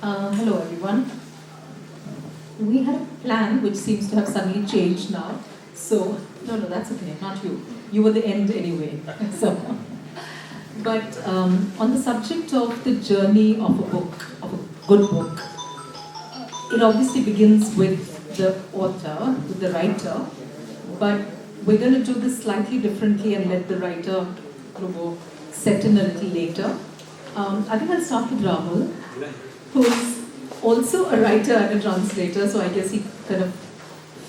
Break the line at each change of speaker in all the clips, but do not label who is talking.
Hello everyone. We had a plan which seems to have suddenly changed now. So, no, that's okay, not you. You were the end anyway. So, but on the subject of the journey of a book, of a good book, it obviously begins with the author, with the writer, but we're going to do this slightly differently and let the writer set in a little later. I think I'll start with Rahul, who's also a writer and a translator, so I guess he kind of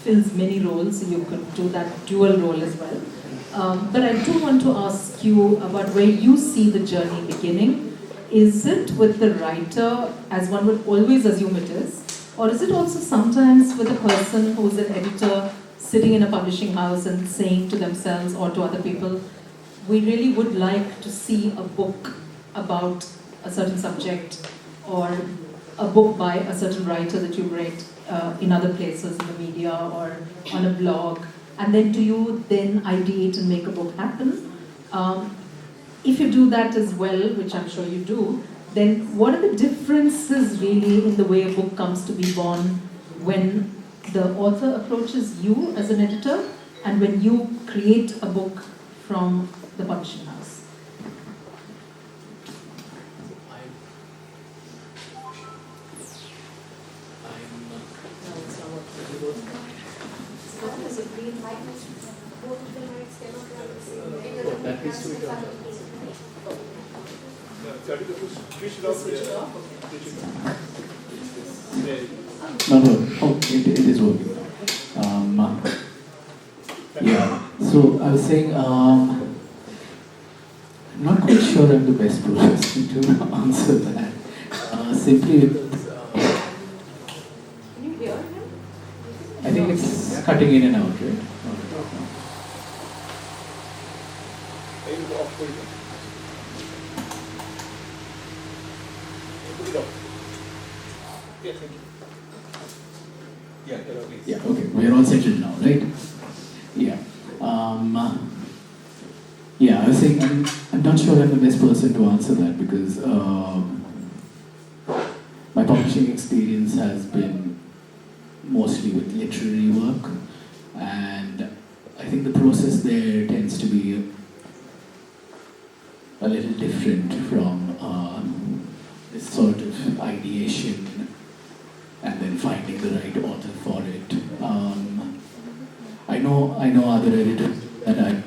fills many roles, so you could do that dual role as well. But I do want to ask you about where you see the journey beginning. Is it with the writer, as one would always assume it is, or is it also sometimes with a person who's an editor sitting in a publishing house and saying to themselves or to other people, we really would like to see a book about a certain subject or a book by a certain writer that you've read in other places in the media or on a blog, and then do you then ideate and make a book happen? If you do that as well, which I'm sure you do, then what are the differences really in the way a book comes to be born when the author approaches you as an editor and when you create a book from the publishing house?
No. Oh, it is working. Yeah. So I was saying, I'm not quite sure I'm the best person to answer that. Simply,
Can you hear him?
I think it's cutting in and out, right? Yeah, okay. We're all settled now, right? Yeah. Yeah, I was saying I'm not sure I'm the best person to answer that because my publishing experience has been mostly with literary work, and I think the process there tends to be a little different from this sort of ideation and then finding the right author for it. I know other editors that I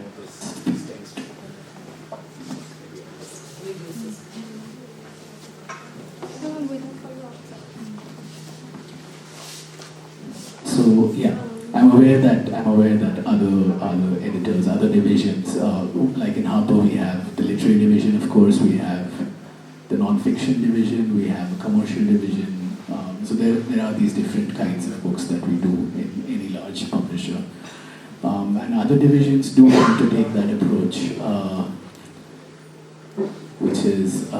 So yeah, I'm aware that other editors, other divisions, like in Harper we have the literary division, of course we have the non-fiction division, we have a commercial division. So there are these different kinds of books that we do in any large publisher. And other divisions do want to take that approach, which is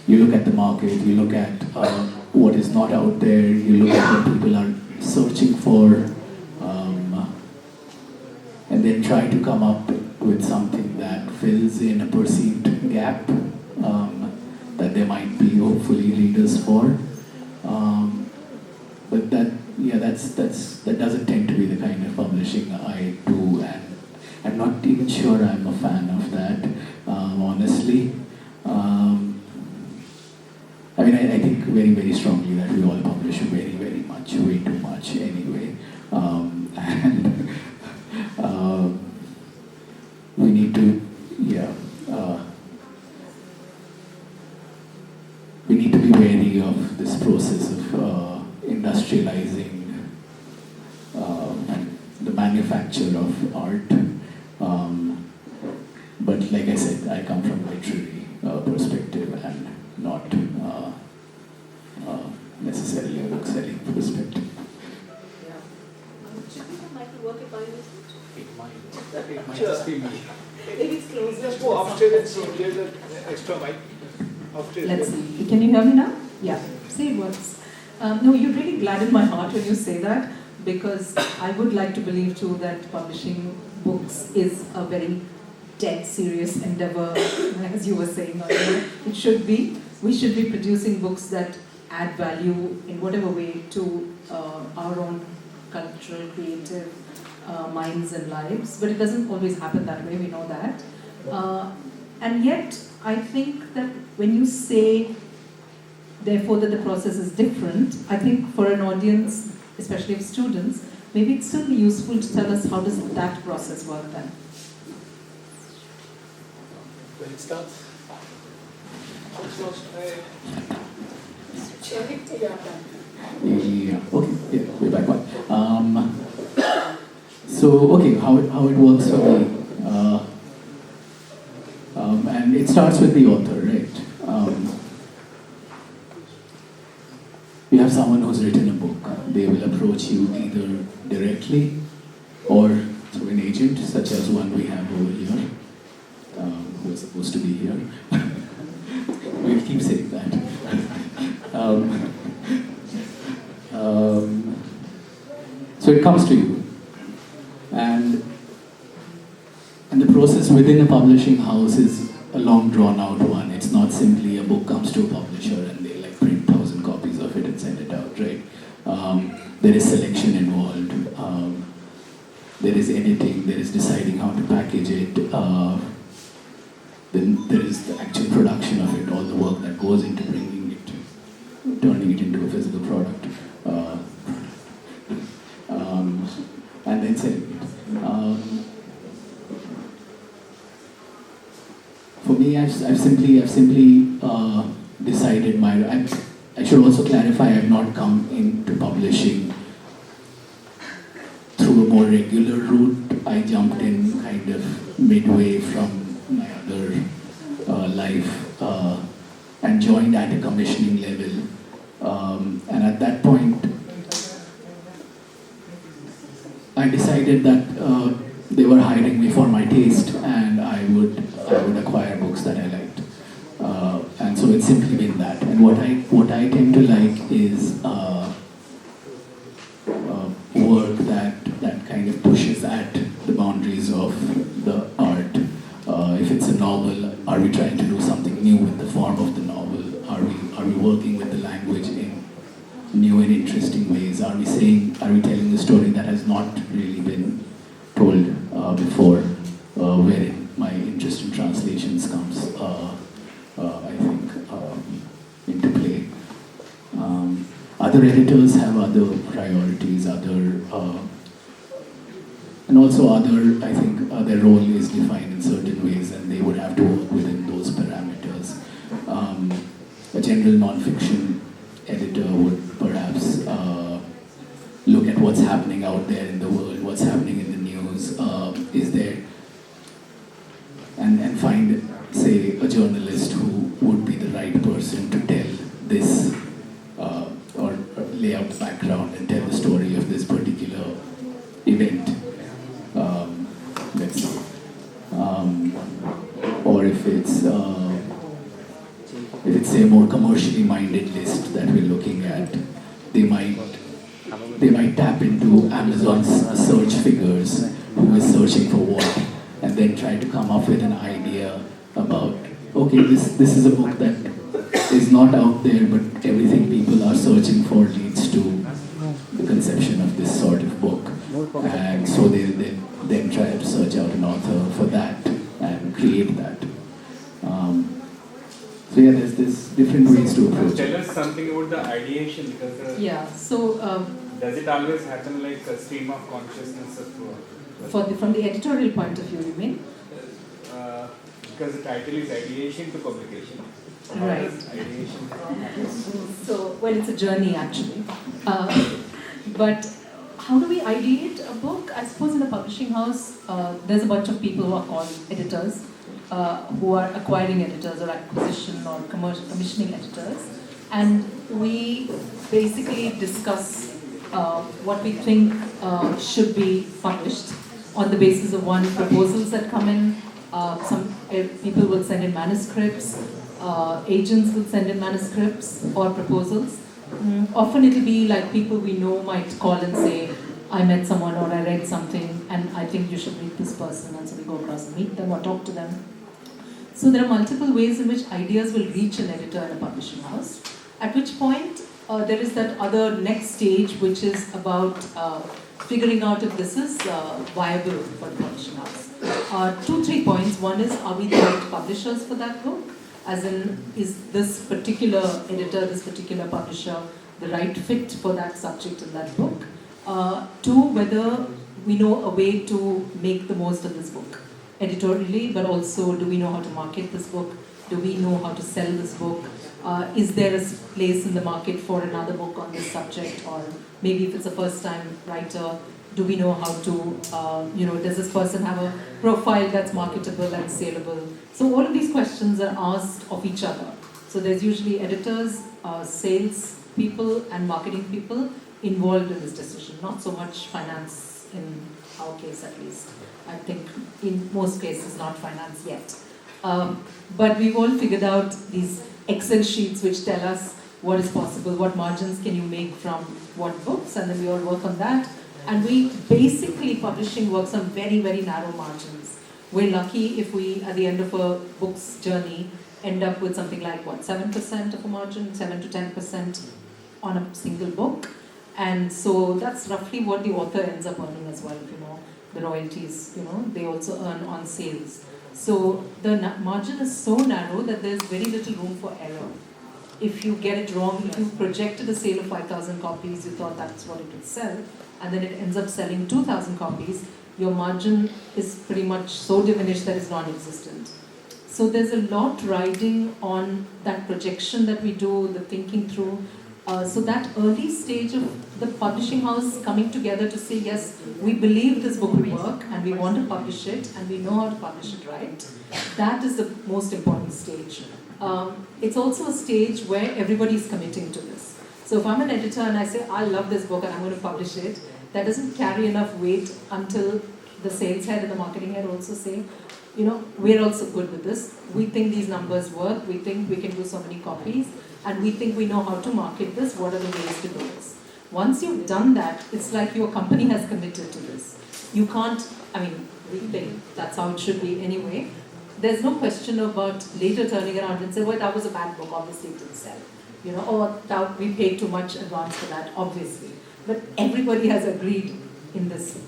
you look at the market, you look at what is not out there, you look at what people are searching for, and then try to come up with something that fills in a perceived gap that there might be hopefully readers for. But that doesn't tend to be the kind of publishing I do, and I'm not even sure I'm a fan of that, honestly. I mean, I think very, very strongly that we all publish very, very much, way too much anyway. And we need to, we need to be wary of this process of industrializing the manufacture of art. But like I said, I come from a literary perspective and not necessarily a book-selling perspective.
Yeah. Should we have Michael work at Duilf?
It might just be me.
Maybe it's closer.
Just go upstairs and so here's an extra mic. Upstairs.
Let's see. Can you hear me now? Yeah. See, it works. No, you really gladden my heart when you say that, because I would like to believe too that publishing books is a very dead serious endeavor, as you were saying earlier. It should be. we should be producing books that add value in whatever way to our own cultural, creative minds and lives. But it doesn't always happen that way, we know that. And yet, I think that when you say, therefore, that the process is different, I think for an audience, especially of students, maybe it's still useful to tell us how does that process work then.
When it starts?
Yeah. Okay. Yeah. We're back on. So okay, how it works for me, and it starts with the author, right? You have someone who's written a book. They will approach you either directly or through an agent, such as one we have over here, who is supposed to be here. We'll keep saying that. So it comes to you, and the process within a publishing house is a long drawn out one. It's not simply a book comes to a publisher and they like print 1,000 copies of it and send it out, right? There is selection involved. There is editing. There is deciding how to package it. Then there is the actual production of it, all the work that goes into bringing it, turning it into a physical product, and then selling it. For me, I've simply decided I should also clarify, I've not come into publishing through a more regular route. I jumped in kind of midway from my other life and joined at a commissioning level. And at that point, I decided that they were hiring me for my taste, and I would acquire books that I liked. And so it's simply been that. And what I tend to like is work that kind of pushes at the boundaries of the art. If it's a novel, are we trying to do something new with the form of the novel? Are we working with the language in new and interesting ways? Are we telling a story that has not really been told before, wherein my interest in translations comes, I think, into play. Other editors have other priorities, and also I think their role is defined in certain ways, and they would have to work within those parameters. A general non-fiction editor would perhaps look at what's happening out there in the world, what's happening in the news, is there, and find, say, a journalist who would be the right person to tell this, or lay out the background and tell the story of this particular event, let's say. Or if it's a more commercially minded list that we're looking at, they might tap into Amazon's search figures, who is searching for what, and then try to come up with an idea about, okay, this is a book that is not out there, but everything people are searching for leads to the conception of this sort of book. And so they then try to search out an author for that and create that. So yeah, there's different ways to approach it.
Tell us something about the ideation, because does it always happen like a stream of consciousness of
from the editorial point of view, you mean?
Because the title is Ideation to Publication. How
Right.
does ideation
So, well, it's a journey actually. But how do we ideate a book? I suppose in a publishing house, there's a bunch of people who are called editors, who are acquiring editors or acquisition or commissioning editors. And we basically discuss what we think should be published on the basis of proposals that come in. Some people will send in manuscripts, agents will send in manuscripts or proposals. Often it'll be like people we know might call and say, I met someone or I read something and I think you should meet this person, and so we go across and meet them or talk to them. So there are multiple ways in which ideas will reach an editor in a publishing house, at which point there is that other next stage which is about figuring out if this is viable for the publishing house. 2-3 points. One is, are we the right publishers for that book? As in, is this particular editor, this particular publisher the right fit for that subject in that book? 2, whether we know a way to make the most of this book editorially, but also do we know how to market this book? Do we know how to sell this book? Is there a place in the market for another book on this subject? Or maybe if it's a first-time writer, do we know how to, does this person have a profile that's marketable and saleable? So all of these questions are asked of each other. So there's usually editors, sales people, and marketing people involved in this decision, not so much finance in our case at least. I think in most cases not finance yet. But we've all figured out these Excel sheets which tell us what is possible, what margins can you make from what books, and then we all work on that. And we basically, publishing works on very, very narrow margins. We're lucky if we, at the end of a book's journey, end up with something like, 7% of a margin, 7 to 10% on a single book. And so that's roughly what the author ends up earning as well, the royalties, they also earn on sales. So the margin is so narrow that there's very little room for error. If you get it wrong, if you projected a sale of 5,000 copies, you thought that's what it would sell, and then it ends up selling 2,000 copies, your margin is pretty much so diminished that it's non-existent. So there's a lot riding on that projection that we do, the thinking through. So that early stage of the publishing house coming together to say, yes, we believe this book will work and we want to publish it and we know how to publish it right, that is the most important stage. It's also a stage where everybody's committing to this. So if I'm an editor and I say, I love this book and I'm going to publish it, that doesn't carry enough weight until the sales head and the marketing head also say, we're also good with this. We think these numbers work. We think we can do so many copies. And we think we know how to market this. What are the ways to do this? Once you've done that, it's like your company has committed to this. You can't, we think that's how it should be anyway. There's no question about later turning around and saying, well, that was a bad book, obviously it didn't sell. Or that we paid too much advance for that, obviously. But everybody has agreed in this,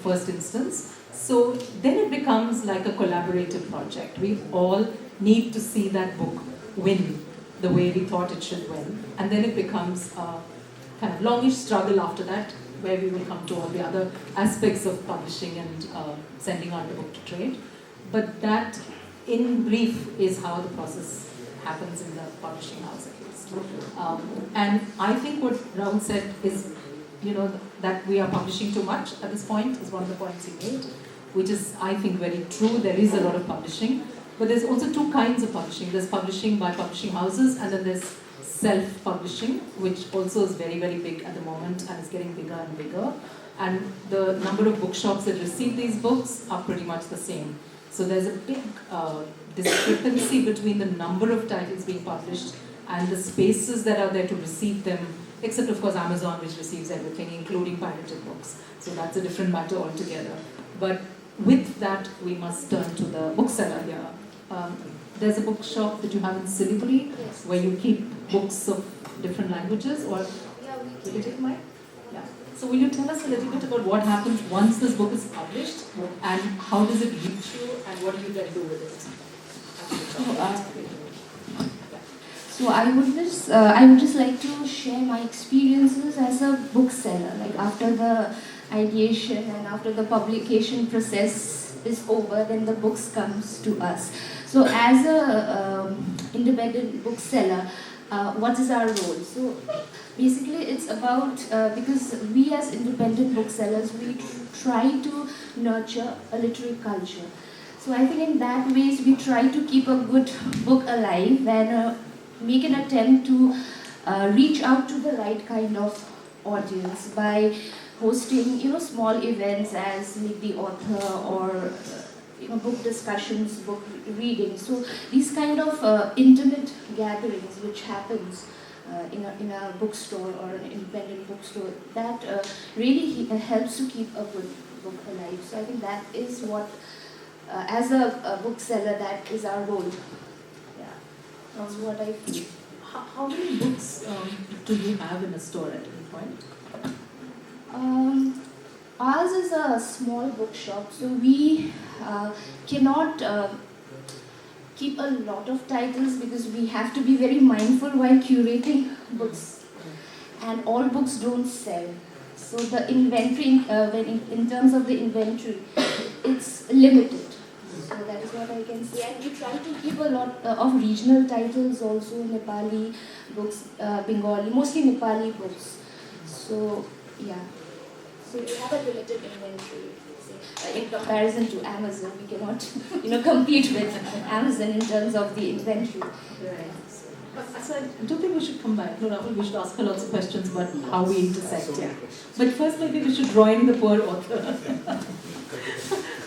first instance. So then it becomes like a collaborative project. We all need to see that book win the way we thought it should win. And then it becomes a kind of longish struggle after that, where we will come to all the other aspects of publishing and sending out the book to trade. But that, in brief, is how the process happens in the publishing house at least. And I think what Rahul said is, that we are publishing too much at this point is one of the points he made, which is, I think, very true. There is a lot of publishing. But there's also two kinds of publishing. There's publishing by publishing houses, and then there's self-publishing, which also is very, very big at the moment and is getting bigger and bigger. And the number of bookshops that receive these books are pretty much the same. So there's a big discrepancy between the number of titles being published and the spaces that are there to receive them, except of course Amazon, which receives everything, including pirated books. So that's a different matter altogether. But with that, we must turn to the bookseller here. There's a bookshop that you have in Siliguri, yes, where you keep books of different languages, or will you take mine? Yeah. So will you tell us a little bit about what happens once this book is published, and how does it reach you, and what do you then do with it?
So I would just like to share my experiences as a bookseller, like after the ideation and after the publication process is over, then the books comes to us. So as a independent bookseller, what is our role? So basically it's about, because we as independent booksellers, we try to nurture a literary culture. So I think in that ways we try to keep a good book alive and make an attempt to reach out to the right kind of audience by hosting, small events as Meet the Author or book discussions, book reading. So these kind of intimate gatherings which happens in a bookstore or an independent bookstore, that really helps to keep a good book alive. So I think that is what as a bookseller, that is our role. Yeah, that's what I feel.
How many books do you have in a store at any point?
Ours is a small bookshop, so we cannot keep a lot of titles because we have to be very mindful while curating books, and all books don't sell. So the inventory, in terms of the inventory, it's limited. So that is what I can say. And we try to keep a lot of regional titles also, Nepali books, Bengali, mostly Nepali books. So yeah. So we have a limited inventory. In comparison to Amazon, we cannot, compete with Amazon in terms of the inventory.
Right. So I don't think we should come back. No, Rahul, we should ask her lots of questions about how we intersect. Yeah. But first, maybe we should draw in the poor author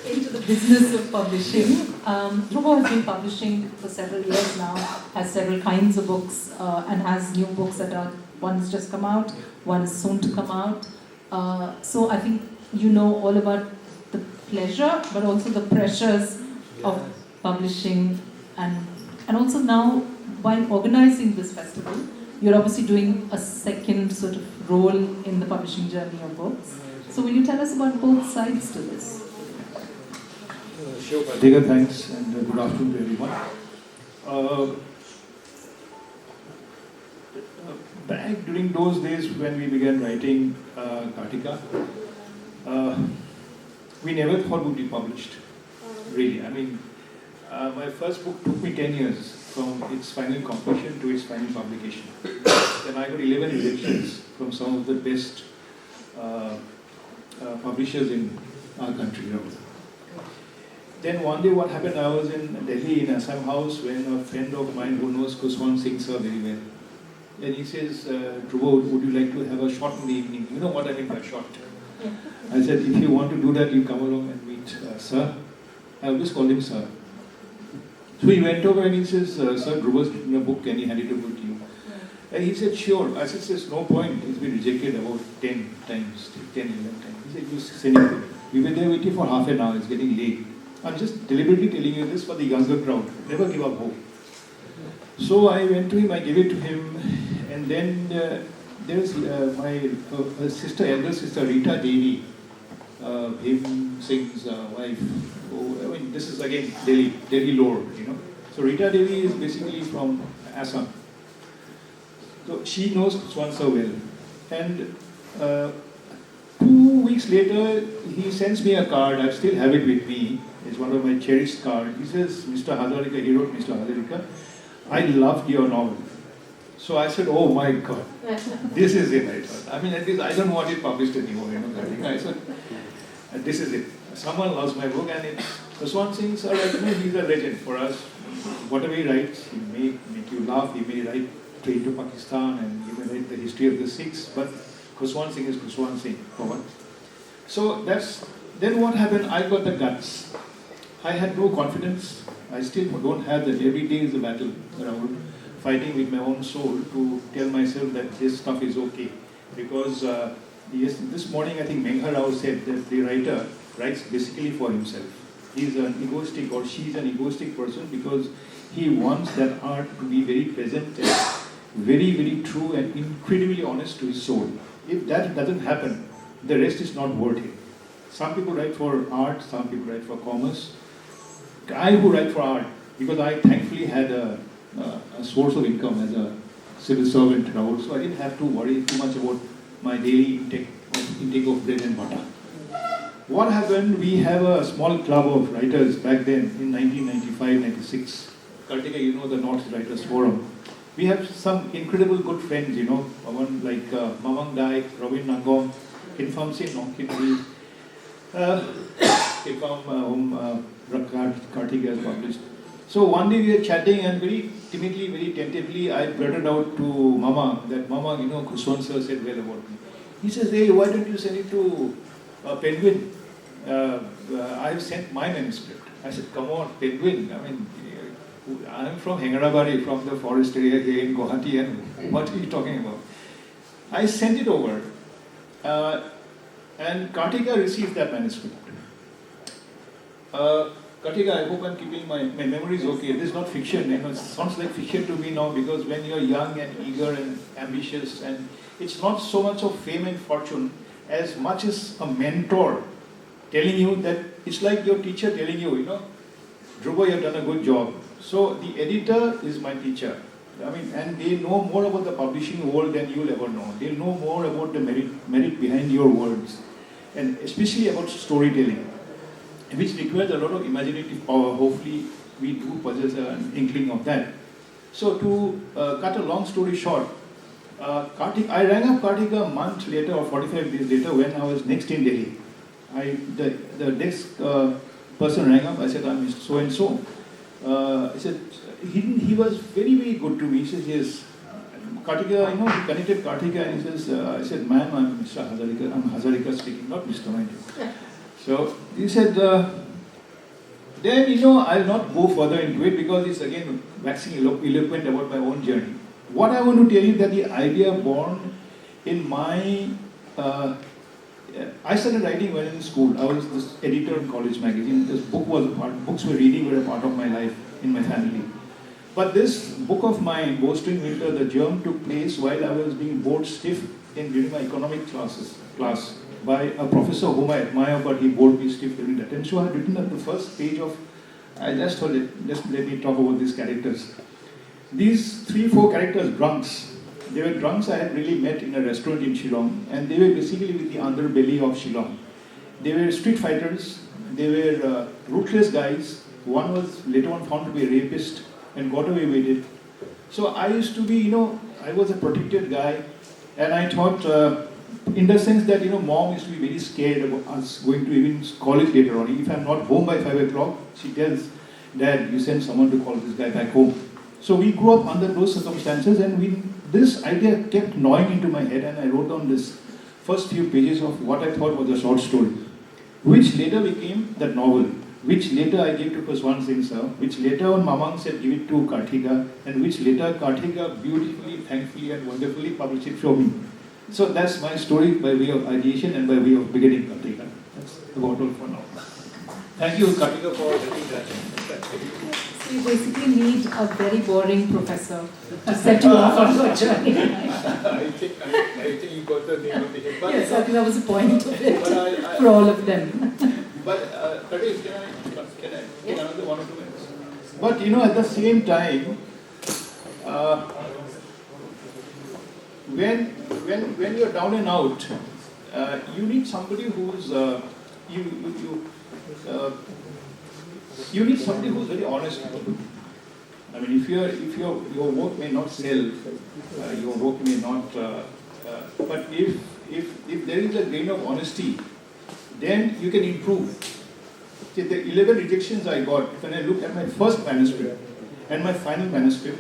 into the business of publishing. Dhruba has been publishing for several years now, has several kinds of books, and has new books that are, one has just come out, one is soon to come out. So I think you know all about the pleasure, but also the pressures of publishing, and also now, while organizing this festival, you're obviously doing a second sort of role in the publishing journey of books. So will you tell us about both sides to this?
Sure, Karthika, thanks, and good afternoon to everyone. Back during those days when we began writing Karthika, we never thought we'd be published, really. I mean, my first book took me 10 years from its final completion to its final publication. Then I got 11 rejections from some of the best publishers in our country. Then one day what happened, I was in Delhi in Assam House when a friend of mine who knows Kuswan Singh sir very well. And he says, Dhruba, would you like to have a shot in the evening? You know what I mean by shot. I said, if you want to do that, you come along and meet sir. I always call him sir. So he went over and he says, sir, Dhruba's written a book, can he hand it over to you? And he said, sure. I said, there's no point. He's been rejected about 10 times, 10, 11 times. He said, you send it to me. We were there waiting for half an hour, it's getting late. I'm just deliberately telling you this for the younger crowd. Never give up hope. So I went to him, I gave it to him, and then there's my sister, elder sister, Rita Devi, Bhim Singh's wife. I mean, this is again Delhi lore, So Rita Devi is basically from Assam. So she knows Kuswan so well. And 2 weeks later, he sends me a card, I still have it with me. It's one of my cherished cards. He says, Mr. Hazarika, he wrote, Mr. Hazarika, I loved your novel. So I said, oh my God, this is it, I thought. I mean, at least I don't want it published anymore, I said, this is it. Someone loves my book, and Kuswan Singh sir, he's a legend for us. Whatever he writes, he may make you laugh, he may write Train to Pakistan, and he may write the history of the Sikhs, but Kuswan Singh is Kuswan Singh, for one. So then what happened, I got the guts. I had no confidence. I still don't have that. Every day is a battle around fighting with my own soul to tell myself that this stuff is okay. Because this morning I think Megha Rao said that the writer writes basically for himself. He's an egoistic, or she's an egoistic person, because he wants that art to be very present and very, very true and incredibly honest to his soul. If that doesn't happen, the rest is not worth it. Some people write for art, some people write for commerce. I who write for art, because I thankfully had a source of income as a civil servant, Rahul, so I didn't have to worry too much about my daily intake of bread and butter. What happened, we have a small club of writers back then in 1995-96. Karthika, you know the North Writers Forum. We have some incredible good friends, one like Mamang Dai, Robin Nangom, Kinfam Sin Nongkinri, whom Karthika has published. So one day we were chatting, and very timidly, very tentatively, I blurted out to Mama that, Mama, Kuswan sir said well about me. He says, hey, why don't you send it to Penguin? I've sent my manuscript. I said, come on, Penguin. I mean, I'm from Hengarabari, from the forest area here in Guwahati, and what are you talking about? I sent it over, and Karthika received that manuscript. Karthika, I hope I'm keeping my memory is okay. This is not fiction. It sounds like fiction to me now because when you're young and eager and ambitious, and it's not so much of fame and fortune as much as a mentor telling you that it's like your teacher telling you, dhruba, you've done a good job. So the editor is my teacher. And they know more about the publishing world than you'll ever know. They'll know more about the merit behind your words, and especially about storytelling, which requires a lot of imaginative power. Hopefully, we do possess an inkling of that. So, to cut a long story short, I rang up Karthika a month later or 45 days later when I was next in Delhi. The desk person rang up. I said, I'm Mr. So and so. I said, he was very, very good to me. He says, yes. Karthika, he connected Karthika and he says, I said, ma'am, I'm Mr. Hazarika. I'm Hazarika speaking, not Mr. Mind. So he said, then I'll not go further into it because it's again waxing eloquent about my own journey. What I want to tell you that the idea born in my, I started writing when in school. I was this editor in college magazine. This book was books were reading were a part of my life in my family. But this book of mine, Bowstring Winter, the germ took place while I was being bored stiff during my economic class by a professor whom I admire, but he bored me stiff during that. And so I had written at the first page of, I just thought, just let me talk about these characters. These 3-4 characters, drunks, they were drunks I had really met in a restaurant in Shillong, and they were basically with the underbelly of Shillong. They were street fighters, they were ruthless guys. One was later on found to be a rapist and got away with it. So I used to be, I was a protected guy, and I thought, in the sense that, mom used to be very scared about us going to even college later on. If I'm not home by 5 o'clock, she tells, Dad, you send someone to call this guy back home. So we grew up under those circumstances, and this idea kept gnawing into my head, and I wrote down this first few pages of what I thought was a short story, which later became the novel, which later I gave to Kuswan Singh sir, which later on Mamang said give it to Karthika, and which later Karthika beautifully, thankfully and wonderfully published it for me. So that's my story by way of ideation and by way of beginning, Karthika. That's about all for now. Thank you, Karthika, for letting that.
So you basically need a very boring professor to set you off on your journey.
I think you got the name of the head.
Yes, I think that was the point of it for all of them.
But Karthika, can I take another 1 or 2 minutes? But at the same time, when you're down and out, you need somebody who's you need somebody who's very honest with you. If your work may not sell, your work may not, but if there is a grain of honesty, then you can improve. See, the 11 rejections I got, when I look at my first manuscript and my final manuscript,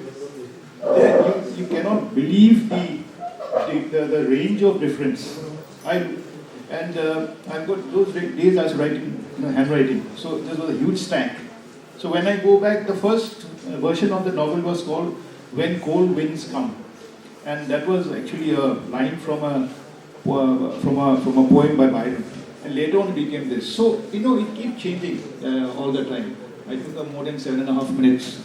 then you cannot believe the range of difference. I've got those days I was writing, handwriting. So this was a huge stack. So when I go back, the first version of the novel was called When Cold Winds Come, and that was actually a line from a poem by Byron. And later on it became this. So it keeps changing all the time. I took more than 7.5 minutes.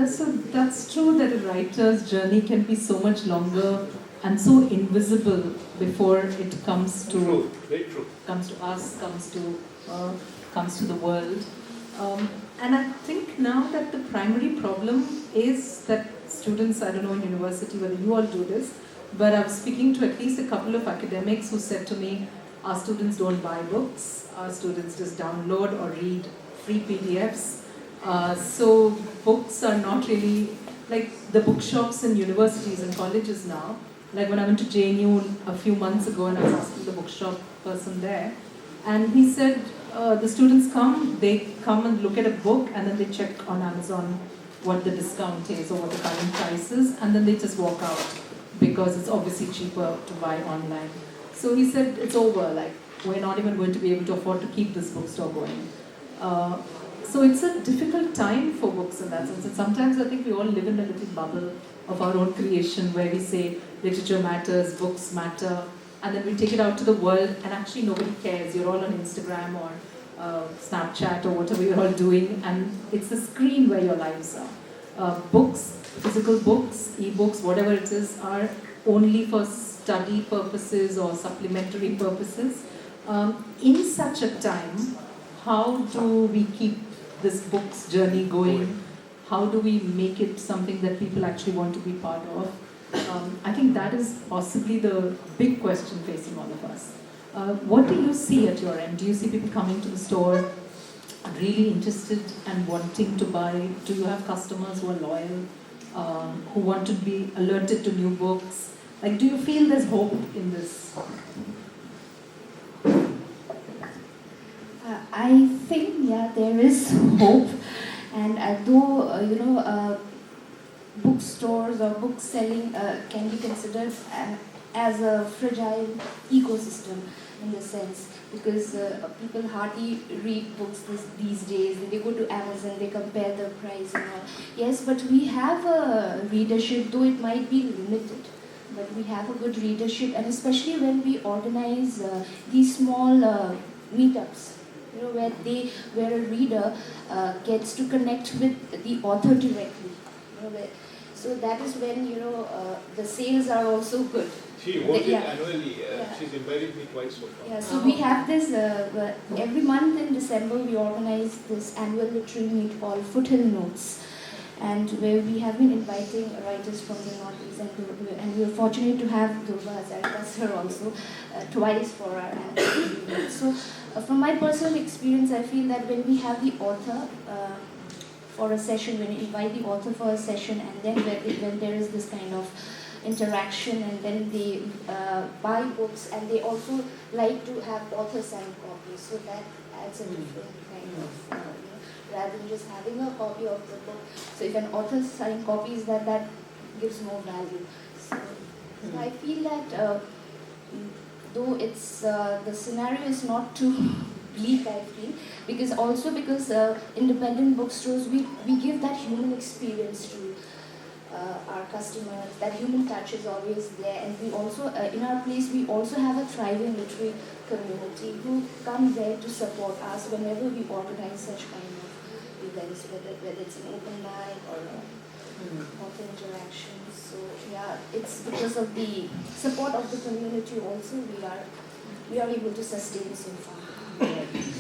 So that's true that a writer's journey can be so much longer and so invisible before it comes to
True. Very true.
Comes to us, comes to the world. And I think now that the primary problem is that students, I don't know in university whether you all do this, but I was speaking to at least a couple of academics who said to me, our students don't buy books, our students just download or read free PDFs. So books are not really, like the bookshops in universities and colleges now. Like when I went to JNU a few months ago and I was asking the bookshop person there, and he said the students they come and look at a book and then they check on Amazon what the discount is or what the current price is, and then they just walk out because it's obviously cheaper to buy online. So he said it's over, like we're not even going to be able to afford to keep this bookstore going. So it's a difficult time for books in that sense. And sometimes I think we all live in a little bubble of our own creation where we say literature matters, books matter. and then we take it out to the world, and actually nobody cares. You're all on Instagram or Snapchat or whatever you're all doing, and it's the screen where your lives are. Books, physical books, e-books, whatever it is, are only for study purposes or supplementary purposes. In such a time, how do we keep this book's journey going? How do we make it something that people actually want to be part of? I think that is possibly the big question facing all of us. What do you see at your end? Do you see people coming to the store really interested and wanting to buy? Do you have customers who are loyal, who want to be alerted to new books? Like, do you feel there's hope in this?
I think, yeah, there is hope. And though, bookstores or book selling can be considered as a fragile ecosystem in the sense, because people hardly read books these days. They go to Amazon, they compare the price and all. Yes, but we have a readership, though it might be limited. But we have a good readership, and especially when we organize these small meetups, where a reader gets to connect with the author directly. So that is when the sales are also good.
She works annually. She's invited me twice so far.
Yeah, so we have this every month in December. We organize this annual literary meet called Foothill Notes, and where we have been inviting writers from the Northeast, and we are fortunate to have Hazarika sir also twice for our annual meet. So from my personal experience, I feel that when we have the author for a session, when you invite the author for a session, and then when there is this kind of interaction, and then they buy books, and they also like to have author signed copies, so that adds a different kind of, rather than just having a copy of the book. So if an author signed copies, that gives more value. So I feel that though it's the scenario is not too bleak, I feel, because independent bookstores, we give that human experience to our customers. That human touch is always there, and we also in our place we also have a thriving literary community who come there to support us whenever we organize such kind of events, whether it's an open mic or author interactions. So yeah, it's because of the support of the community also we are able to sustain so far.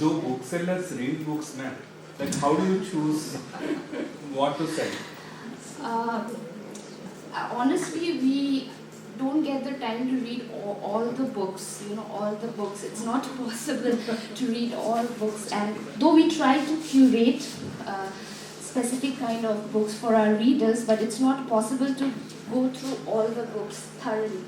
Do booksellers read books now? Like, how do you choose what to sell?
Honestly, we don't get the time to read all the books, all the books. It's not possible to read all books, and though we try to curate specific kind of books for our readers, but it's not possible to go through all the books thoroughly.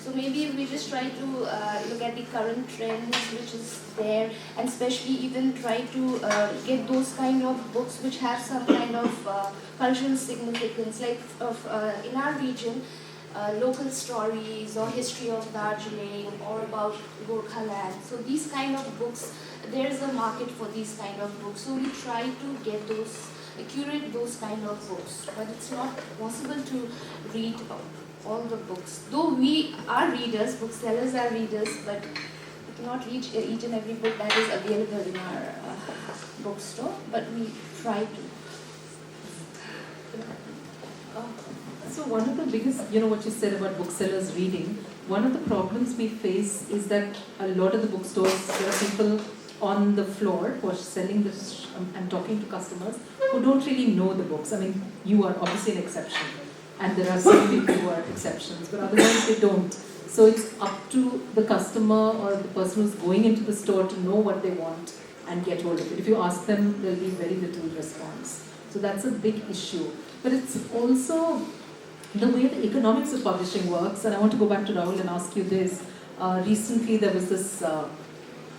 So maybe we just try to look at the current trends which is there, and especially even try to get those kind of books which have some kind of cultural significance, like in our region, local stories or history of Darjeeling or about Gorkha land. So these kind of books, there is a market for these kind of books. So we try to get curate those kind of books, but it's not possible to read all the books. Though we are readers, booksellers are readers, but we cannot reach each and every book that is available in our bookstore, but we try to.
So one of the biggest, what you said about booksellers reading, one of the problems we face is that a lot of the bookstores, there are people on the floor who are selling this and talking to customers who don't really know the books. I mean, you are obviously an exception. And there are some people who are exceptions, but otherwise they don't. So it's up to the customer or the person who's going into the store to know what they want and get hold of it. If you ask them, there'll be very little response. So that's a big issue. But it's also the way the economics of publishing works, and I want to go back to Rahul and ask you this. Recently there was this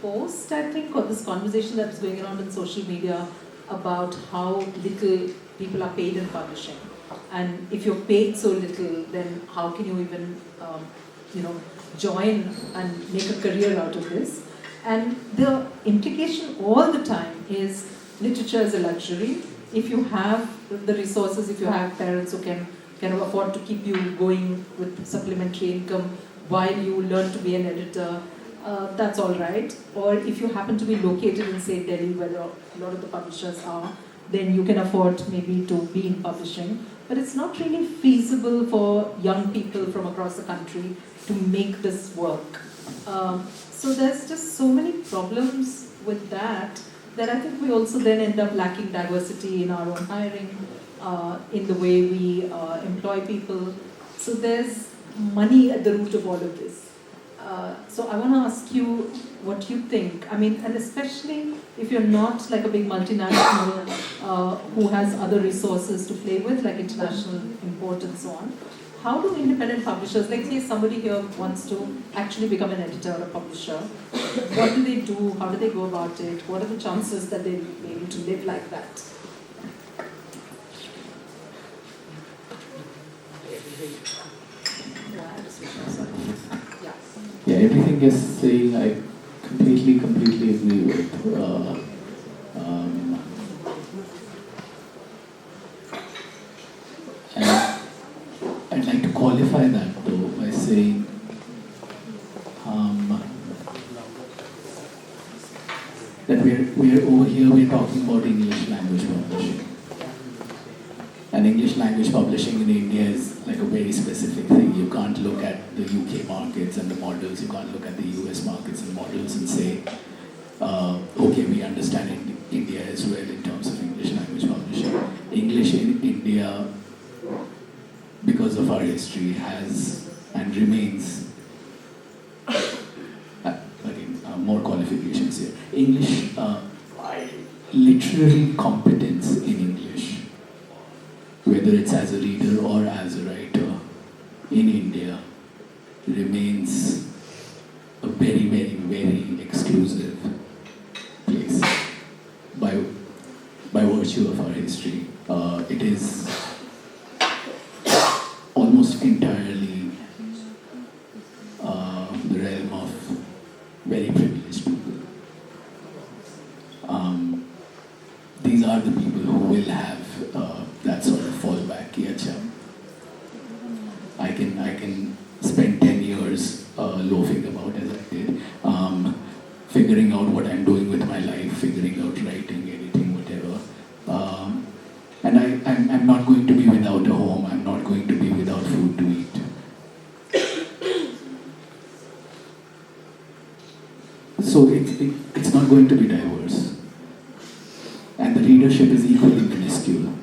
post, I think, or this conversation that was going around on social media about how little people are paid in publishing. And if you're paid so little, then how can you even, join and make a career out of this? And the implication all the time is literature is a luxury. If you have the resources, if you have parents who can afford to keep you going with supplementary income, while you learn to be an editor, that's all right. Or if you happen to be located in, say, Delhi, where a lot of the publishers are, then you can afford maybe to be in publishing. But it's not really feasible for young people from across the country to make this work. So there's just so many problems with that I think we also then end up lacking diversity in our own hiring, in the way we employ people. So there's money at the root of all of this. So I want to ask you what you think. I mean, and especially if you're not like a big multinational who has other resources to play with, like international import and so on. How do independent publishers, like say somebody here wants to actually become an editor or a publisher, what do they do? How do they go about it? What are the chances that they'll be able to live like that?
Yeah, everything you're saying I completely agree with. And I'd like to qualify that though by saying that we're over here, we're talking about English language publishing. And English language publishing in India is like a very specific thing. You can't look at the UK markets and the models, you can't look at the US markets and models and say, okay, we understand India as well in terms of English language publishing. English in India, because of our history, has and remains, again, more qualifications here. English, literary competence in English, whether it's as a reader or as a writer, in India, remains a very, very, very exclusive place by virtue of our history. It is almost entirely the realm of very privileged people. These are the people who will have that sort of fallback. I can spend 10 years loafing about as I did, figuring out what I'm doing with my life, figuring out writing, editing, whatever. And I'm not going to be without a home, I'm not going to be without food to eat. So it's not going to be diverse. And the readership is equally minuscule,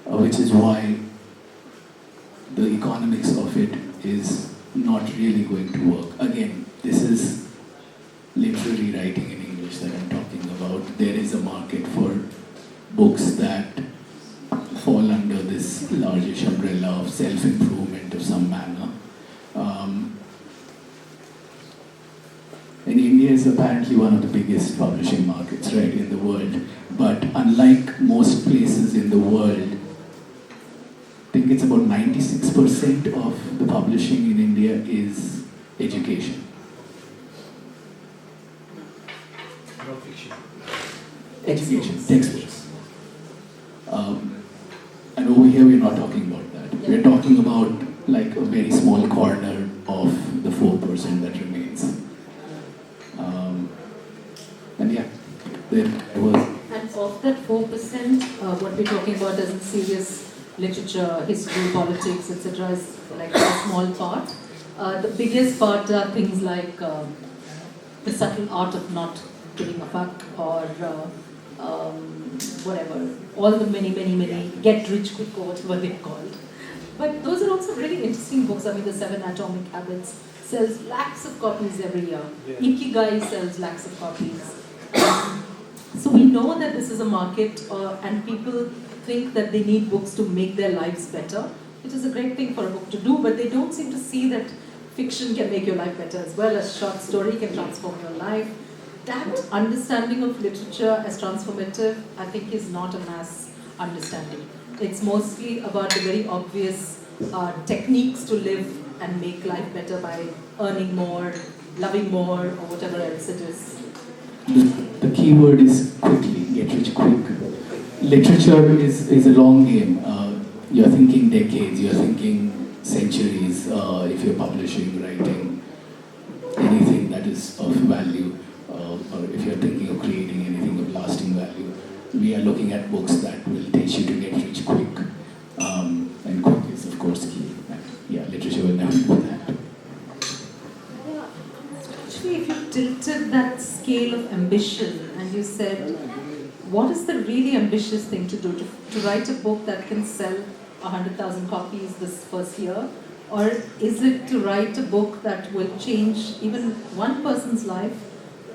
which is why the economics of it is not really going to work. Again, this is literary writing in English that I'm talking about. There is a market for books that fall under this largish umbrella of self-improvement of some manner. And India is apparently one of the biggest publishing markets, right, in the world. But unlike most places in the world, I think it's about 96% of the publishing in India is education.
Non-fiction.
Education, textbooks. And over here we're not talking about that. We're talking about like a very small corner of the 4% that remains. And yeah, there was.
And of that 4%, what we're talking about as in serious literature, history, politics, etc., is like a small part. The biggest part are things like the subtle art of not giving a fuck, or whatever, all the many get rich quick or whatever they're called. But those are also really interesting books. I mean, the 7 Atomic Habits sells lakhs of copies every year.
Yeah.
Ikigai sells lakhs of copies. So we know that this is a market, and people think that they need books to make their lives better, which is a great thing for a book to do, but they don't seem to see that fiction can make your life better as well. A short story can transform your life. That understanding of literature as transformative, I think, is not a mass understanding. It's mostly about the very obvious techniques to live and make life better by earning more, loving more, or whatever else it is.
The key word is quickly, get rich quick. Literature is a long game. You're thinking decades, you're thinking centuries. if you're publishing, writing, anything that is of value, or if you're thinking of creating anything of lasting value, we are looking at books that will teach you to get rich quick. And quick is, of course, key. Yeah, literature will never do that.
Actually, if you tilted that scale of ambition and you said, what is the really ambitious thing to do? To write a book that can sell 100,000 copies this first year? Or is it to write a book that will change even one person's life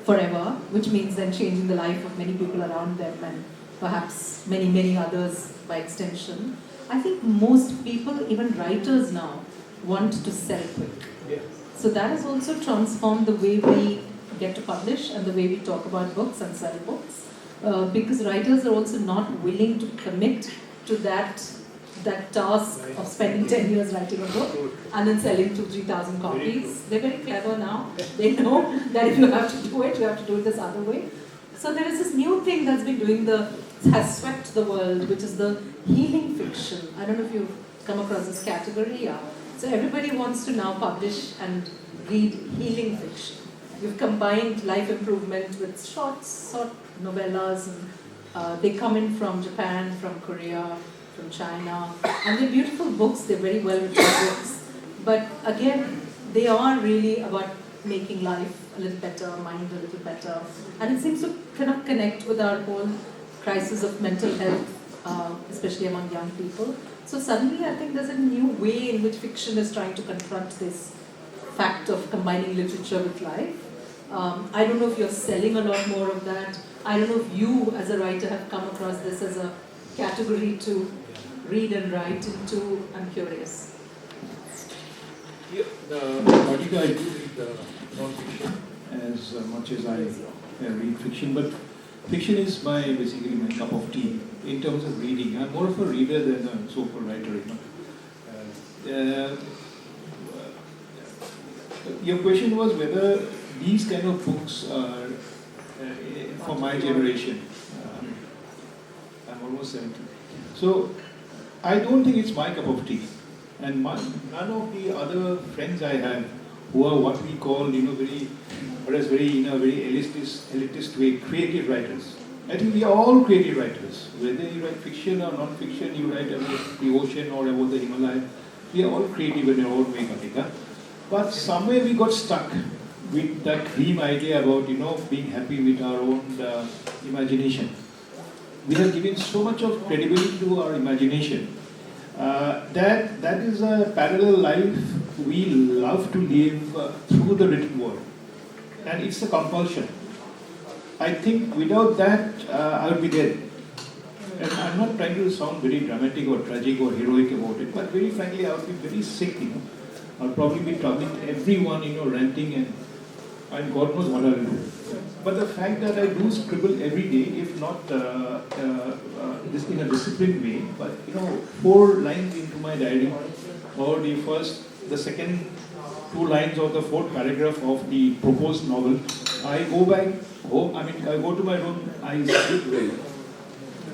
forever, which means then changing the life of many people around them and perhaps many, many others by extension? I think most people, even writers now, want to sell quick.
Yeah.
So that has also transformed the way we get to publish and the way we talk about books and sell books. Because writers are also not willing to commit to that task of spending 10 years writing a book and then selling 2,000-3,000 copies. They're very clever now. They know that if you have to do it, you have to do it this other way. So there is this new thing that's been has swept the world, which is the healing fiction. I don't know if you've come across this category. Yeah. So everybody wants to now publish and read healing fiction. You've combined life improvement with short novellas, and they come in from Japan, from Korea, from China, and they're beautiful books, they're very well written books, but again, they are really about making life a little better, mind a little better, and it seems to kind of connect with our whole crisis of mental health, especially among young people. So suddenly I think there's a new way in which fiction is trying to confront this fact of combining literature with life. I don't know if you're selling a lot more of that. I don't know if you as a writer have come across this as a category to read and write into. I'm curious.
Yeah, Karthika, I do read non-fiction as much as I read fiction, but fiction is basically my cup of tea in terms of reading. I'm more of a reader than a so-called writer. Your question was whether these kind of books are for my generation. I'm almost 70. So I don't think it's my cup of tea. And none of the other friends I have who are what we call, very elitist way, creative writers. I think we are all creative writers. Whether you write fiction or non-fiction, you write about the ocean or about the Himalaya, we are all creative in our own way, Karthika. But somewhere we got stuck with that dream idea about, being happy with our own imagination. We have given so much of credibility to our imagination. That is a parallel life we love to live through the written word. And it's a compulsion. I think without that, I would be dead. And I'm not trying to sound very dramatic or tragic or heroic about it, but very frankly, I would be very sick, I'll probably be troubling everyone, ranting and God knows what I'll do. But the fact that I do scribble every day, if not this in a disciplined way, but 4 lines into my diary, or the second 2 lines of the 4th paragraph of the proposed novel, I go back home, I go to my room, I sleep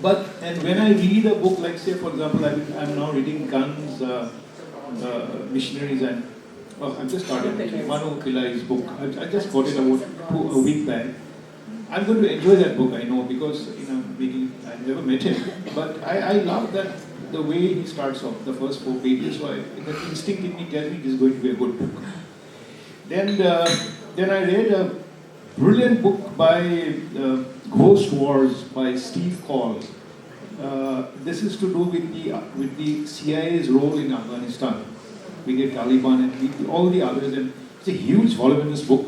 well. And when I read a book, like say for example, I'm now reading Guns, Missionaries, and I've just started Manu Pillai's book. I just got it about a week back. I'm going to enjoy that book, I know, because I've never met him. But I love that the way he starts off, the first 4 pages. So the instinct in me tells me this is going to be a good book. Then I read a brilliant book by Ghost Wars by Steve Call. This is to do with the CIA's role in Afghanistan. We get Taliban and all the others, and it's a huge voluminous book.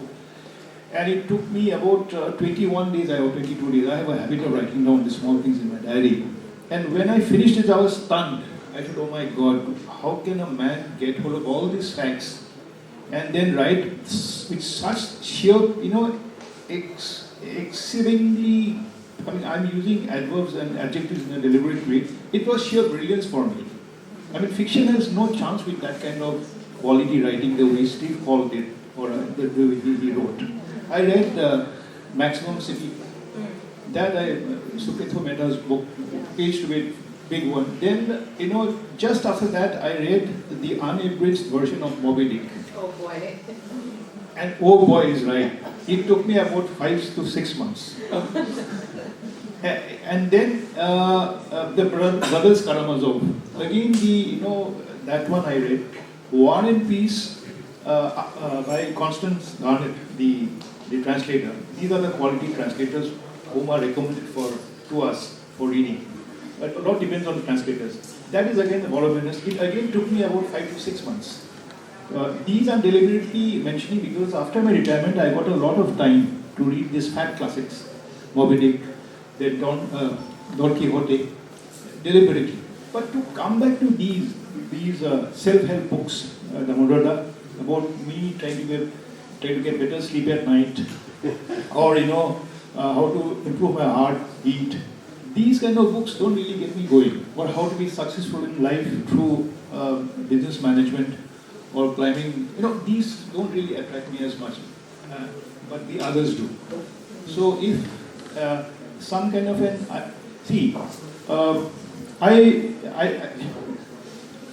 And it took me about 21 days or 22 days. I have a habit of writing down the small things in my diary. And when I finished it, I was stunned. I thought, oh my God, how can a man get hold of all these facts and then write with such sheer, exceedingly, I'm using adverbs and adjectives in a deliberate way. It was sheer brilliance for me. Fiction has no chance with that kind of quality writing the way Steve Call did, or the way he wrote. I read Maximum City. That Suketho Mehta's book, page to page, big one. Then, just after that, I read the unabridged version of Moby Dick.
Oh boy.
And oh boy is right. It took me about 5 to 6 months. And then the Brothers Karamazov. Again, that one I read. War and Peace by Constance Garnett, the translator. These are the quality translators whom are recommended to us for reading. But a lot depends on the translators. That is again the voluminous. It again took me about 5 to 6 months. These I'm deliberately mentioning because after my retirement I got a lot of time to read these fat classics, Moby Dick, then Don Quixote, deliberately. But to come back to these self-help books, Damodara, about me trying to get better sleep at night, or how to improve my heartbeat. These kind of books don't really get me going. Or how to be successful in life through business management or climbing. These don't really attract me as much, but the others do. So if some kind of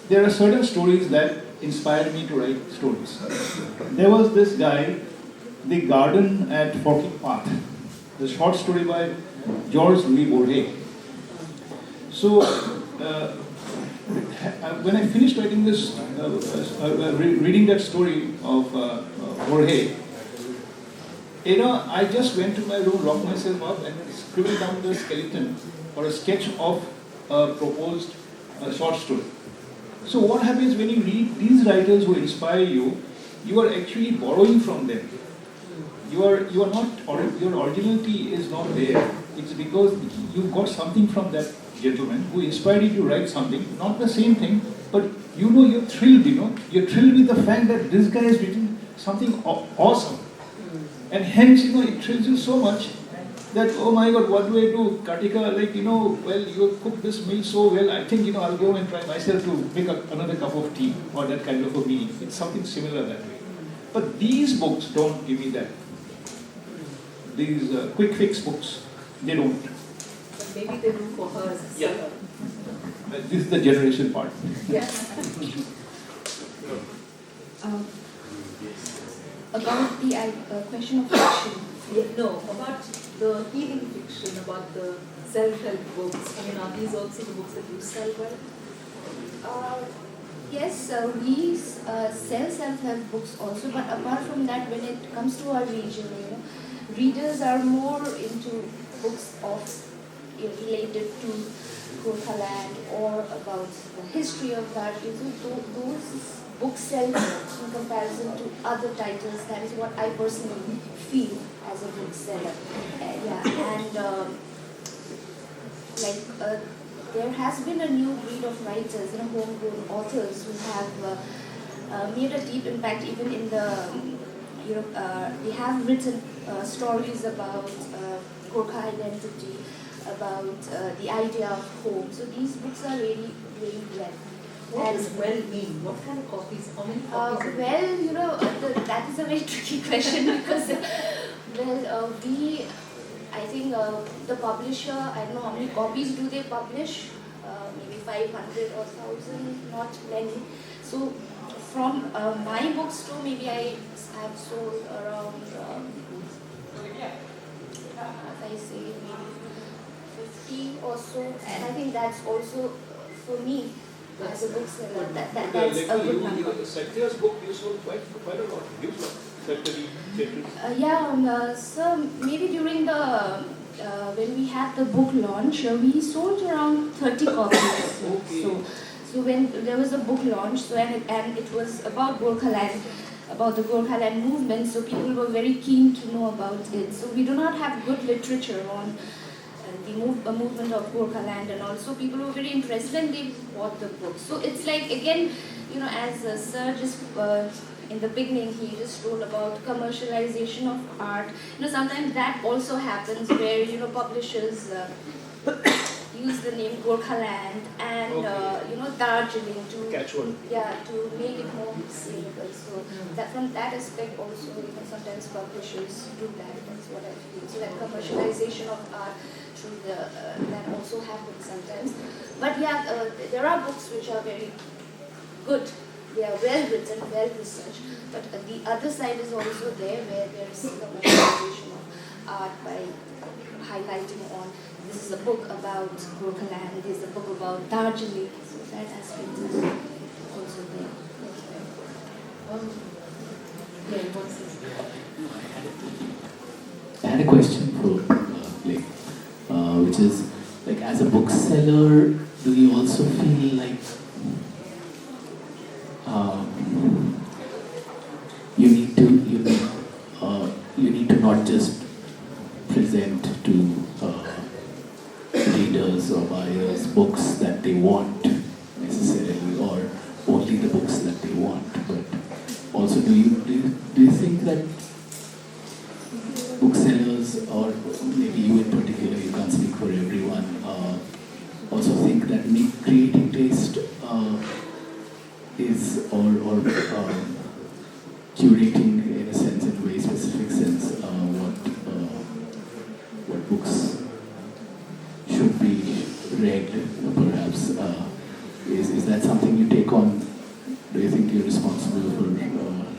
there are certain stories that inspired me to write stories. There was this guy, The Garden at Forking Path, the short story by George Louis Borges. So when I finished writing this, reading that story of Borges, I just went to my room, locked myself up, and scribbled down the skeleton or a sketch of a proposed short story. So what happens when you read these writers who inspire you? You are actually borrowing from them. You are not, your originality is not there. It's because you got something from that gentleman who inspired you to write something, not the same thing, but you're thrilled, you're thrilled with the fact that this guy has written something awesome. And hence, it thrills you so much that, oh my God, what do I do? Karthika, well, you cook this meal so well, I think, I'll go and try myself to make another cup of tea or that kind of a meal. It's something similar that way. But these books don't give me that. These quick fix books, they don't.
But maybe they do for her.
Yeah. This is the generation part.
Yes.
About the question of fiction.
No, about the healing fiction, about the self-help books. Are these also the books that you sell well?
Yes, we sell self-help books also, but apart from that, when it comes to our region, readers are more into books related to Gorkhaland or about the history of that. So those books sell more in comparison to other titles. That is what I personally feel as a bookseller. There has been a new breed of writers, homegrown authors who have made a deep impact even in the, they have written stories about Gorkha identity, about the idea of home. So these books are really, really well.
What does well mean? What kind of copies? How many copies?
That is a very tricky question because, I think the publisher, I don't know how many copies do they publish, maybe 500 or 1,000, not many. So from my bookstore, maybe I have sold around, as I say, maybe 50 or so, and I think that's also, for me, as a bookseller, that's a good number.
Satya's book you sold quite a lot.
So maybe during the when we had the book launch, we sold around 30 copies.
Okay.
So when there was a book launch, and it was about Gorkhaland, about the Gorkhaland movement, so people were very keen to know about it. So we do not have good literature on the movement of Gorkhaland, and also people were very interested and they bought the book. So it's like, again, as Sir just in the beginning, he just told about commercialization of art. Sometimes that also happens where, publishers use the name Gorkhaland and, Darjeeling to
catch one.
Yeah, to make it more saleable. So that from that aspect also, sometimes publishers do that. That's what I feel. So that commercialization of art through that also happens sometimes. But yeah, there are books which are very good. They are well written, well researched. But the other side is also there, where there is commercialization of art by highlighting on this is a book about Gurkhaland, this is a book about Darjeeling. So that aspect is also there.
I had a question for Lekha, which is, like, as a bookseller, do you also feel like you need to not just present to readers or buyers books that they want necessarily, or only the books that they want, but also do you think that booksellers, or maybe you in particular, you can't speak for everyone, also think that creating taste is or curating in a sense, in a very specific sense, what books should be read, perhaps. Is that something you take on? Do you think you're responsible for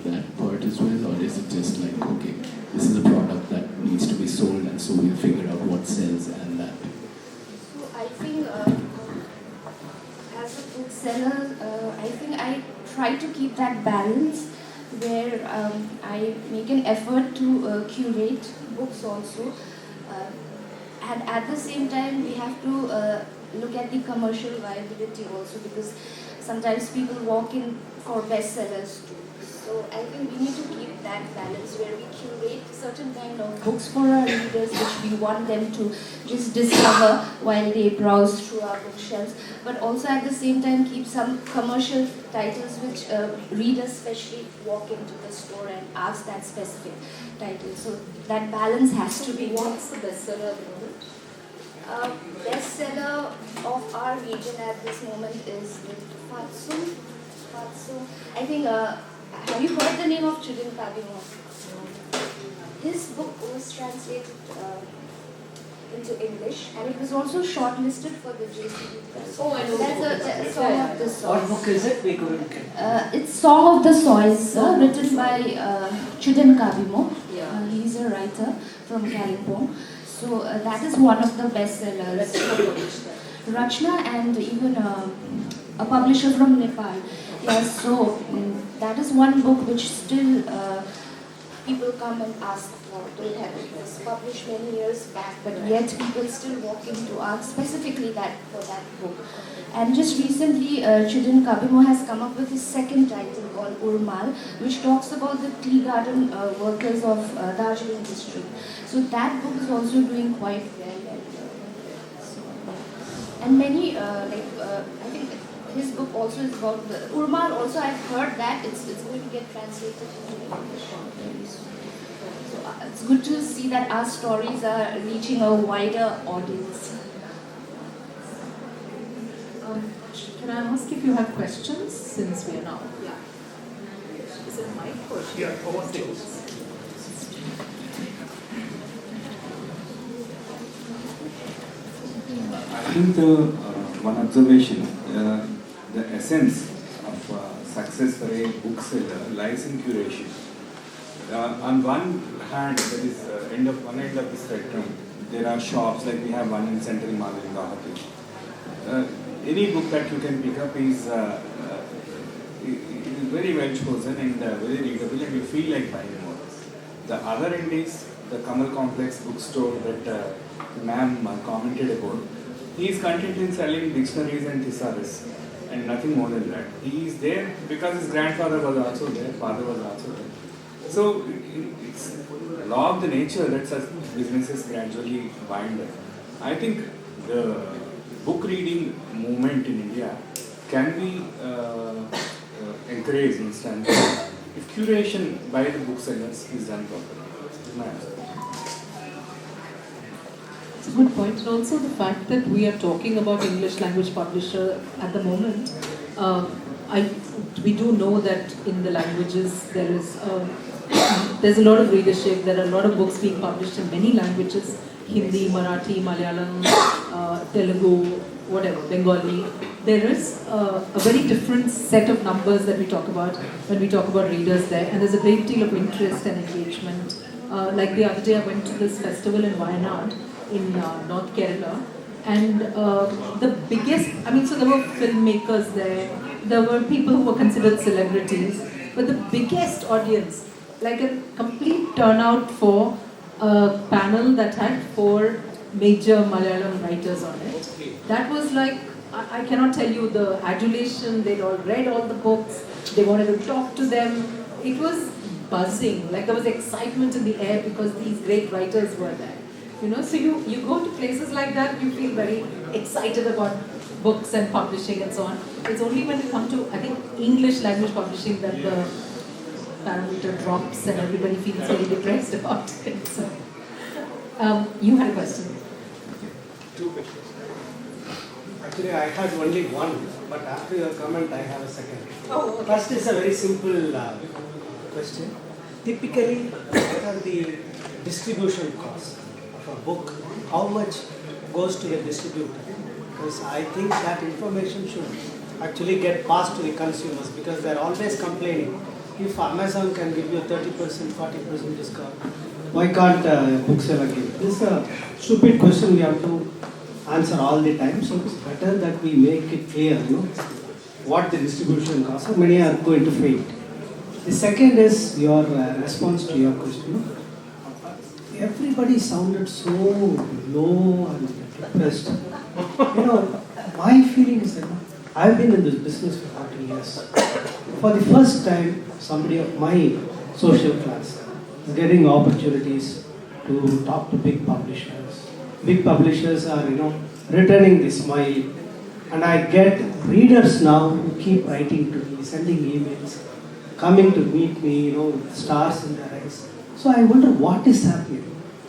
that part as well, or is it just like, okay, this is a product that needs to be sold, and so we'll figure out what sells and that?
So I think as a bookseller, I think I try to keep that balance where I make an effort to curate books also. And at the same time, we have to look at the commercial viability also, because sometimes people walk in for bestsellers too. So I think we need to keep that balance where we curate certain kind of books for our readers, which we want them to just discover while they browse through our bookshelves, but also at the same time keep some commercial titles which readers especially walk into the store and ask that specific title. So that balance has to be.
What's the bestseller?
Bestseller of our region at this moment is Fatsu. I think, have you heard the name of Chudin Pavimo? His book was translated into English, and it was also shortlisted for the JCB Prize.
Oh, I know.
That's a Song of the Soils.
What book is it? We couldn't get.
It's Song of the Soils, written by Chudin Kavimo.
Yeah.
He's a writer from Kalimpong. So that is one of the bestsellers. Rachna and even a publisher from Nepal. Yes, so that is one book which still people come and ask for. They have it was published many years back, but yet people still walk in to ask specifically for that book. And just recently, Chudin Kabimo has come up with his second title called Urmal, which talks about the tea garden workers of Darjeeling district. So that book is also doing quite well. And many, I think his book also is about the Urmal. Also, I've heard that it's going to get translated into English very soon. So it's good to see that our stories are reaching a wider audience.
Can I ask if you have questions, since we are now? Yeah. Is it a mic or?
Yeah, over to you.
I think one observation, the essence of success for a bookseller lies in curation. On one hand, there is one end of the spectrum. There are shops, like we have one in Central Mall in Guwahati. Any book that you can pick up is very well chosen and very readable, and you feel like buying more. The other end is the Kamal Complex bookstore that ma'am commented about. He is content in selling dictionaries and thesaurus and nothing more than that. He is there because his grandfather was also there, father was also there. So it's the law of the nature that such businesses gradually wind up. I think the book reading movement in India can be encouraged instantly if curation by the booksellers is done properly. This is my answer.
It's a good point, and also the fact that we are talking about English language publisher at the moment. We do know that in the languages there is there's a lot of readership. There are a lot of books being published in many languages: Hindi, Marathi, Malayalam, Telugu, whatever, Bengali. There is a very different set of numbers that we talk about when we talk about readers there, and there's a great deal of interest and engagement. Like the other day, I went to this festival in Wayanad in North Kerala, and the biggest, I mean, so there were filmmakers there were people who were considered celebrities, but the biggest audience, like a complete turnout for a panel that had 4 major Malayalam writers on it. That was like, I cannot tell you the adulation, they'd all read all the books, they wanted to talk to them. It was buzzing, like there was excitement in the air because these great writers were there. You know, so you go to places like that, you feel very excited about books and publishing and so on. It's only when you come to, I think, English language publishing that the parameter drops and everybody feels very depressed about it. So, you had a question.
2 questions. Actually, I had only one, but after your comment, I have a second.
Oh, okay.
First is a very simple question. Typically, what are the distribution costs of a book? How much goes to the distributor? Because I think that information should actually get passed to the consumers, because they're always complaining. If Amazon can give you 30%, 40% discount, why can't a bookseller give? This is a stupid question we have to answer all the time. So it's better that we make it clear, what the distribution costs. So many are going to fail. The second is your response to your question. Everybody sounded so low and depressed. My feeling is that I've been in this business for 40 years. For the first time, somebody of my social class is getting opportunities to talk to big publishers. Big publishers are, returning the smile. And I get readers now who keep writing to me, sending emails, coming to meet me, with stars in their eyes. So I wonder what is happening.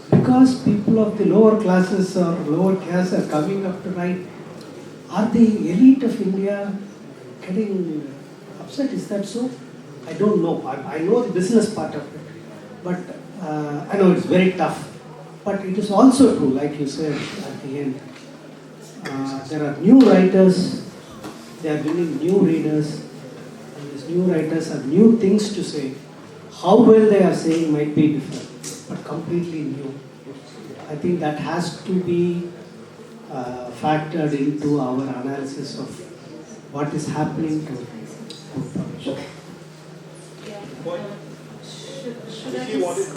Because people of the lower classes or lower caste are coming up to write, are the elite of India getting upset? Is that so? I don't know. I know the business part of it. But I know it's very tough. But it is also true, like you said at the end. There are new writers, they are winning new readers, and these new writers have new things to say. How well they are saying might be different, but completely new. I think that has to be factored into our analysis of what is happening to book publishing.
Should I just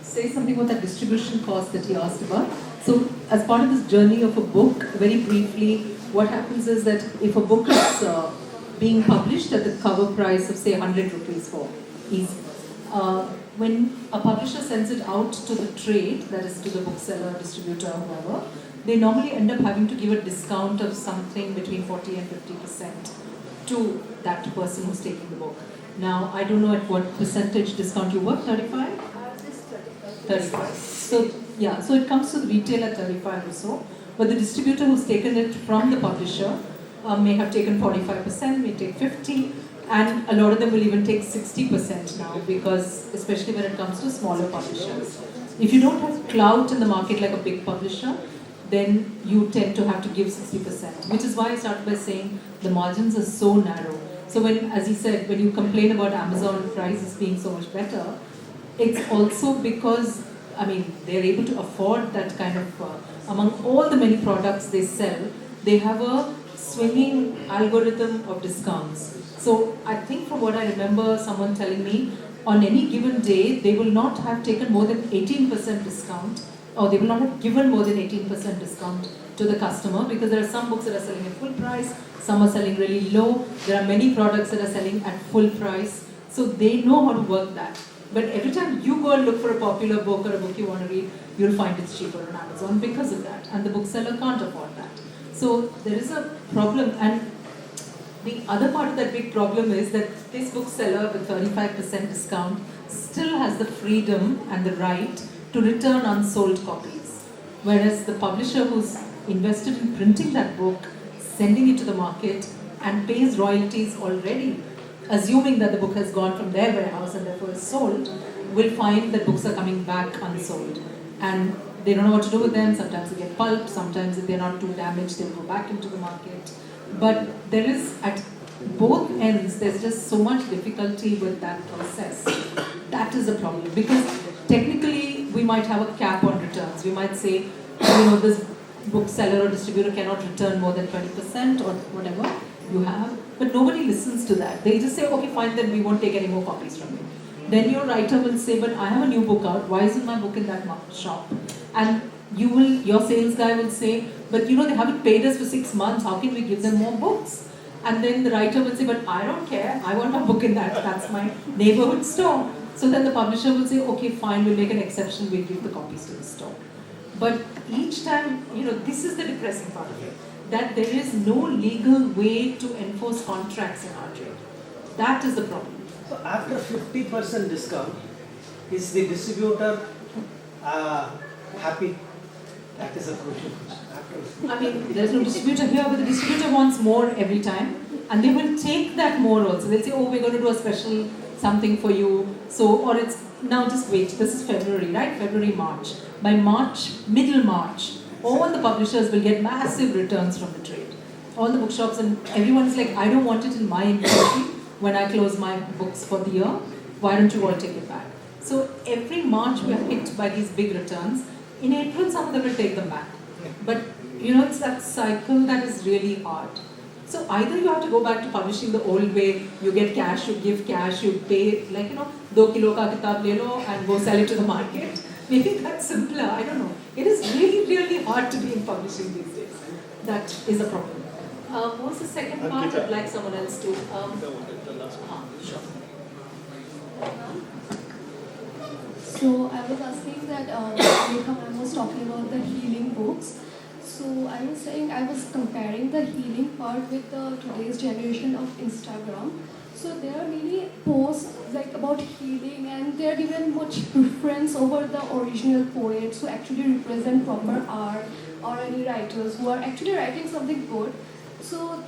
say something about that distribution cost that he asked about? So, as part of this journey of a book, very briefly, what happens is that if a book is being published at the cover price of, say, 100 rupees for easy, when a publisher sends it out to the trade, that is to the bookseller, distributor, whoever, they normally end up having to give a discount of something between 40 and 50% to that person who's taking the book. Now, I don't know at what percentage discount you work, 35? 35. So, yeah, so it comes to the retail at 35 or so, but the distributor who's taken it from the publisher may have taken 45%, may take 50%, and a lot of them will even take 60% now, because especially when it comes to smaller publishers. If you don't have clout in the market like a big publisher, then you tend to have to give 60%, which is why I started by saying the margins are so narrow. So when, as he said, when you complain about Amazon prices being so much better, it's also because, they're able to afford that kind of, among all the many products they sell, they have a swinging algorithm of discounts. So I think from what I remember someone telling me, on any given day, they will not have taken more than 18% discount, or they will not have given more than 18% discount to the customer, because there are some books that are selling at full price, some are selling really low, there are many products that are selling at full price, so they know how to work that. But every time you go and look for a popular book or a book you want to read, you'll find it's cheaper on Amazon because of that, and the bookseller can't afford that. So there is a problem, and the other part of that big problem is that this bookseller with 35% discount still has the freedom and the right to return unsold copies. Whereas the publisher who's invested in printing that book, sending it to the market, and pays royalties already, assuming that the book has gone from their warehouse and therefore is sold, will find that books are coming back unsold. And they don't know what to do with them. Sometimes they get pulped, sometimes if they're not too damaged, they'll go back into the market. But there is, at both ends, there's just so much difficulty with that process. That is the problem. Because technically, we might have a cap on returns. We might say, this bookseller or distributor cannot return more than 20% or whatever you have. But nobody listens to that. They just say, okay, fine, then we won't take any more copies from you. Then your writer will say, but I have a new book out. Why isn't my book in that shop? And your sales guy will say, but they haven't paid us for 6 months. How can we give them more books? And then the writer will say, but I don't care. I want my book in that. That's my neighborhood store. So then the publisher will say, okay, fine, we'll make an exception. We'll give the copies to the store. But each time, this is the depressing part of it, that there is no legal way to enforce contracts in our trade. That is the problem.
So after 50% discount, is the distributor happy? That is a crucial question.
I mean, there's no distributor here, but the distributor wants more every time. And they will take that more also. They'll say, oh, we're going to do a special something for you. So, or it's, now just wait, this is February, right? February, March. By March, middle March, all the publishers will get massive returns from the trade. All the bookshops, and everyone's like, I don't want it in my inventory when I close my books for the year. Why don't you all take it back? So every March we are hit by these big returns. In April, some of them will take them back. But it's that cycle that is really hard. So either you have to go back to publishing the old way, you get cash, you give cash, you pay, 2 kilo ka kitab le lo and go sell it to the market. Maybe that's simpler, I don't know. It is really, really hard to be in publishing these days. That is a problem. What was the second part? I'd like someone else to. Sure.
So I was asking that Lekha ma'am was talking about the healing books. So I was saying, I was comparing the healing part with the today's generation of Instagram. So there are many posts about healing, and they are given much preference over the original poets who actually represent proper art, or any writers who are actually writing something good. So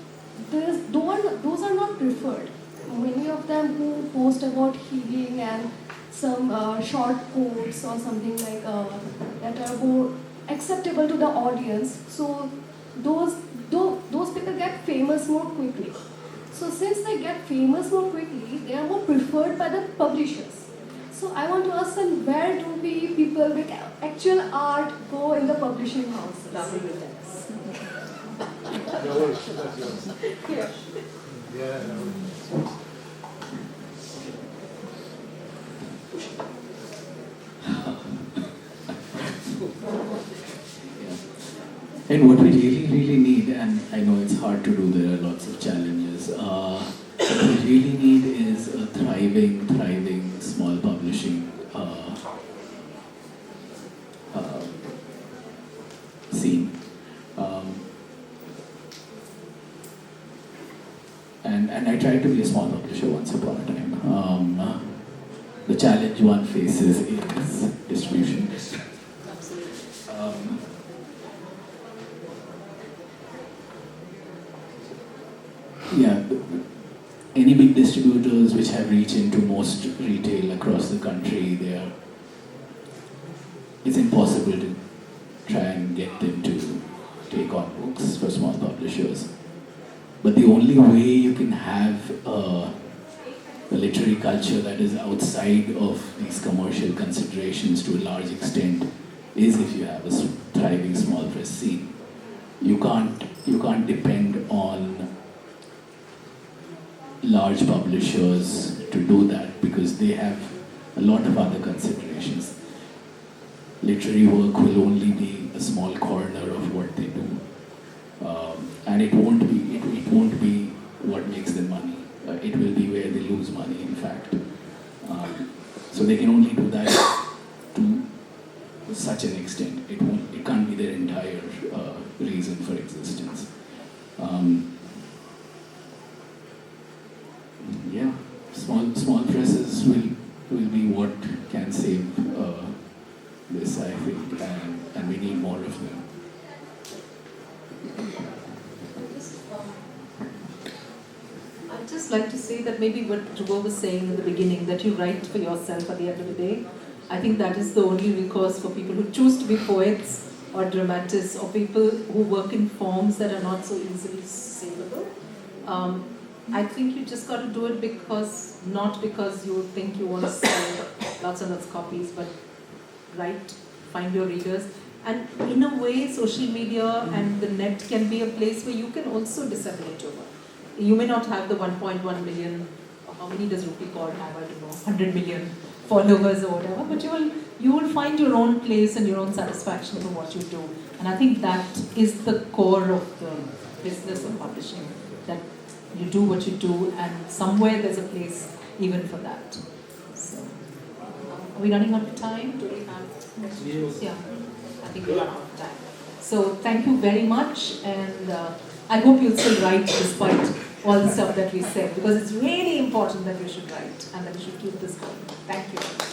those are not preferred. Many of them who post about healing and some short quotes or something that are more acceptable to the audience. So those people get famous more quickly. So since they get famous more quickly, they are more preferred by the publishers. So I want to ask them, where do we people with actual art go in the publishing houses?
Rahul will tell us.
And what we really, really need, and I know it's hard to do, there are lots of challenges, what we really need is a thriving small publishing scene. And I tried to be a small publisher once upon a time. The challenge one faces is distribution. Any big distributors which have reach into most retail across the country, it's impossible to try and get them to take on books for small publishers. But the only way you can have a literary culture that is outside of these commercial considerations to a large extent is if you have a thriving small press scene. You can't depend on large publishers to do that because they have a lot of other considerations. Literary work will only be a small corner of what they do, and it won't be what makes them money. It will be where they lose money, in fact. So they can only do that to such an extent. It can't be their entire reason for existence. Small presses will be what can save this, I think, and we need more of them.
I'm just just like to say that maybe what Dhruba was saying in the beginning, that you write for yourself at the end of the day. I think that is the only recourse for people who choose to be poets or dramatists or people who work in forms that are not so easily saleable. I think you just got to do it not because you think you want to sell lots and lots of copies, but write, find your readers. And in a way, social media and the net can be a place where you can also disseminate your work. You may not have the 1.1 million, or how many does Rupi Kaur have, I don't know, 100 million followers or whatever, but you will find your own place and your own satisfaction for what you do. And I think that is the core of the business of publishing, that you do what you do and somewhere there's a place even for that. So, are we running out of time? Do we have questions? Yeah, I think we're out of time. So thank you very much, and I hope you'll still write despite all the stuff that we said, because it's really important that we should write and that we should keep this going. Thank you.